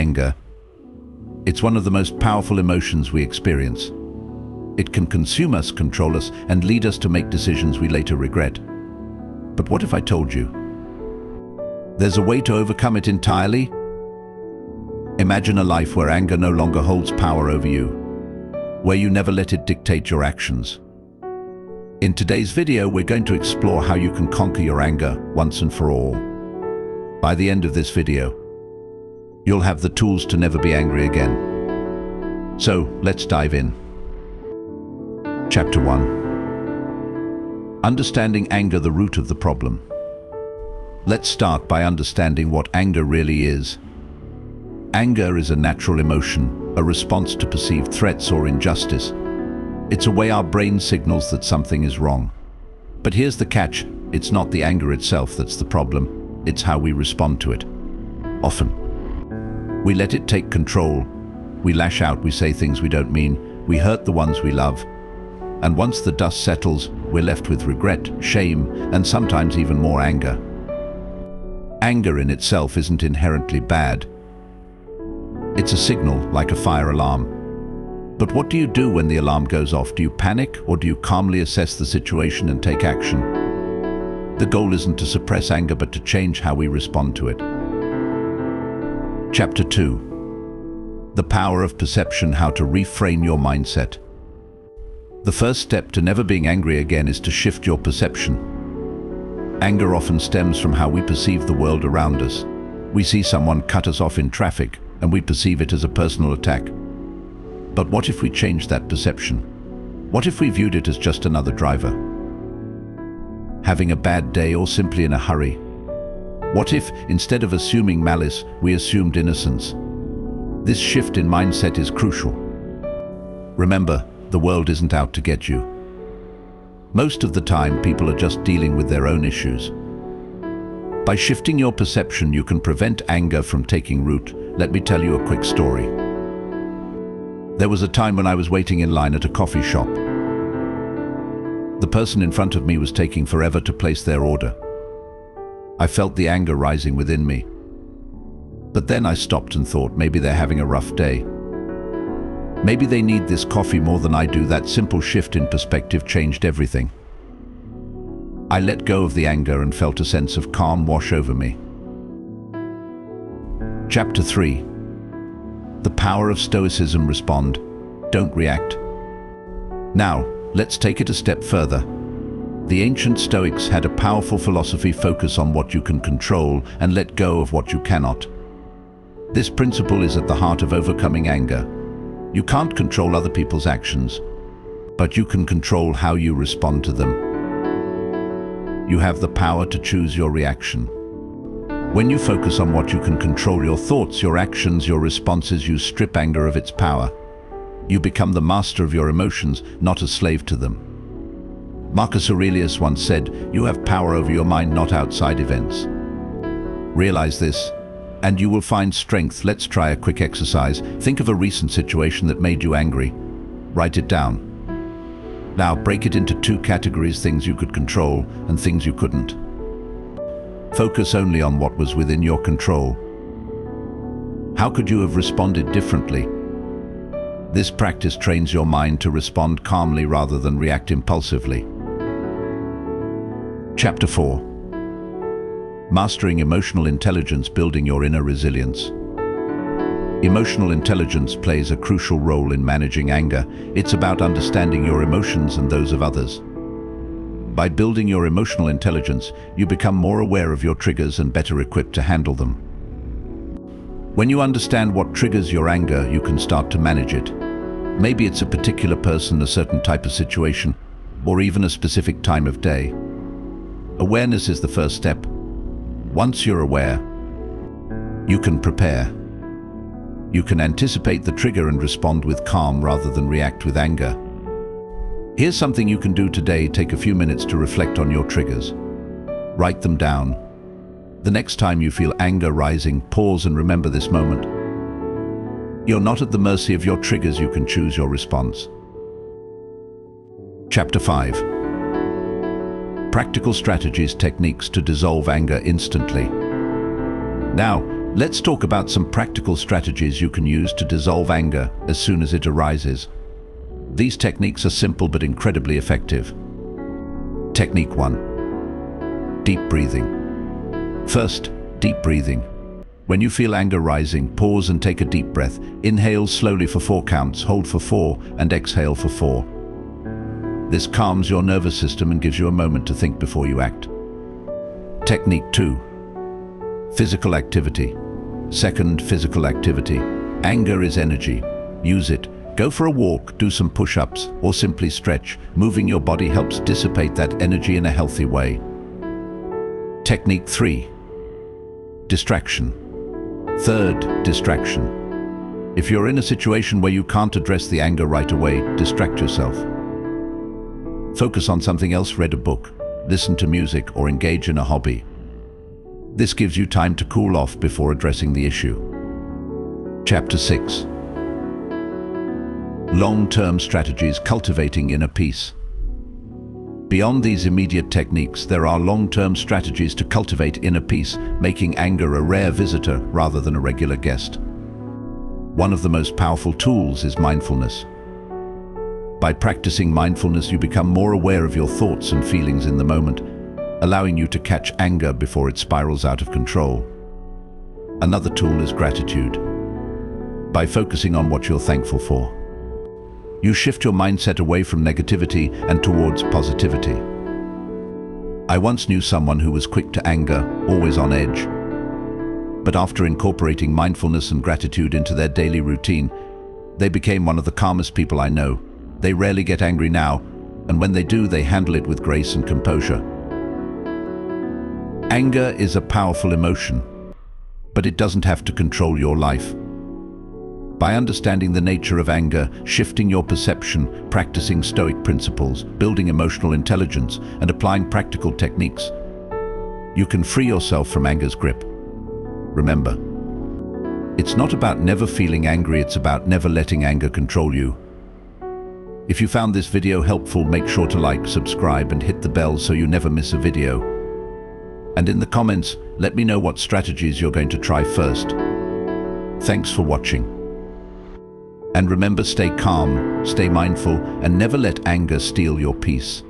Anger. It's one of the most powerful emotions we experience. It can consume us, control us, and lead us to make decisions we later regret. But what if I told you there's a way to overcome it entirely? Imagine a life where anger no longer holds power over you, where you never let it dictate your actions. In today's video, we're going to explore how you can conquer your anger once and for all. By the end of this video, you'll have the tools to never be angry again. So, let's dive in. Chapter 1. Understanding anger, the root of the problem. Let's start by understanding what anger really is. Anger is a natural emotion, a response to perceived threats or injustice. It's a way our brain signals that something is wrong. But here's the catch: it's not the anger itself that's the problem, it's how we respond to it. Often, we let it take control. We lash out, we say things we don't mean, we hurt the ones we love. And once the dust settles, we're left with regret, shame, and sometimes even more anger. Anger in itself isn't inherently bad. It's a signal, like a fire alarm. But what do you do when the alarm goes off? Do you panic, or do you calmly assess the situation and take action? The goal isn't to suppress anger, but to change how we respond to it. Chapter 2. The power of perception: how to reframe your mindset. The first step to never being angry again is to shift your perception. Anger often stems from how we perceive the world around us. We see someone cut us off in traffic, and we perceive it as a personal attack. But what if we changed that perception? What if we viewed it as just another driver having a bad day or simply in a hurry? What if, instead of assuming malice, we assumed innocence? This shift in mindset is crucial. Remember, the world isn't out to get you. Most of the time, people are just dealing with their own issues. By shifting your perception, you can prevent anger from taking root. Let me tell you a quick story. There was a time when I was waiting in line at a coffee shop. The person in front of me was taking forever to place their order. I felt the anger rising within me. But then I stopped and thought, maybe they're having a rough day. Maybe they need this coffee more than I do. That simple shift in perspective changed everything. I let go of the anger and felt a sense of calm wash over me. Chapter 3. The power of Stoicism: respond, don't react. Now, let's take it a step further. The ancient Stoics had a powerful philosophy: focus on what you can control and let go of what you cannot. This principle is at the heart of overcoming anger. You can't control other people's actions, but you can control how you respond to them. You have the power to choose your reaction. When you focus on what you can control, your thoughts, your actions, your responses, you strip anger of its power. You become the master of your emotions, not a slave to them. Marcus Aurelius once said, "You have power over your mind, not outside events." Realize this, and you will find strength. Let's try a quick exercise. Think of a recent situation that made you angry. Write it down. Now break it into two categories: things you could control and things you couldn't. Focus only on what was within your control. How could you have responded differently? This practice trains your mind to respond calmly rather than react impulsively. Chapter 4. Mastering emotional intelligence: building your inner resilience. Emotional intelligence plays a crucial role in managing anger. It's about understanding your emotions and those of others. By building your emotional intelligence, you become more aware of your triggers and better equipped to handle them. When you understand what triggers your anger, you can start to manage it. Maybe it's a particular person, a certain type of situation, or even a specific time of day. Awareness is the first step. Once you're aware, you can prepare. You can anticipate the trigger and respond with calm rather than react with anger. Here's something you can do today. Take a few minutes to reflect on your triggers. Write them down. The next time you feel anger rising, pause and remember this moment. You're not at the mercy of your triggers. You can choose your response. Chapter 5. Practical strategies, techniques to dissolve anger instantly. Now, Let's talk about some practical strategies you can use to dissolve anger as soon as it arises. These techniques are simple but incredibly effective. Technique 1. Deep breathing. First, deep breathing. When you feel anger rising, pause and take a deep breath. Inhale slowly for 4 counts, hold for 4, and exhale for 4. This calms your nervous system and gives you a moment to think before you act. Technique 2. Physical activity. Second, physical activity. Anger is energy. Use it. Go for a walk, do some push-ups, or simply stretch. Moving your body helps dissipate that energy in a healthy way. Technique 3. Distraction. Third, distraction. If you're in a situation where you can't address the anger right away, distract yourself. Focus on something else, read a book, listen to music, or engage in a hobby. This gives you time to cool off before addressing the issue. Chapter 6. Long-term strategies cultivating inner peace. Beyond these immediate techniques, there are long-term strategies to cultivate inner peace, making anger a rare visitor rather than a regular guest. One of the most powerful tools is mindfulness. By practicing mindfulness, you become more aware of your thoughts and feelings in the moment, allowing you to catch anger before it spirals out of control. Another tool is gratitude. By focusing on what you're thankful for, you shift your mindset away from negativity and towards positivity. I once knew someone who was quick to anger, always on edge. But after incorporating mindfulness and gratitude into their daily routine, they became one of the calmest people I know. They rarely get angry now, and when they do, they handle it with grace and composure. Anger is a powerful emotion, but it doesn't have to control your life. By understanding the nature of anger, shifting your perception, practicing Stoic principles, building emotional intelligence, and applying practical techniques, you can free yourself from anger's grip. Remember, it's not about never feeling angry, it's about never letting anger control you. If you found this video helpful, make sure to like, subscribe, and hit the bell so you never miss a video. And in the comments, let me know what strategies you're going to try first. Thanks for watching. And remember, stay calm, stay mindful, and never let anger steal your peace.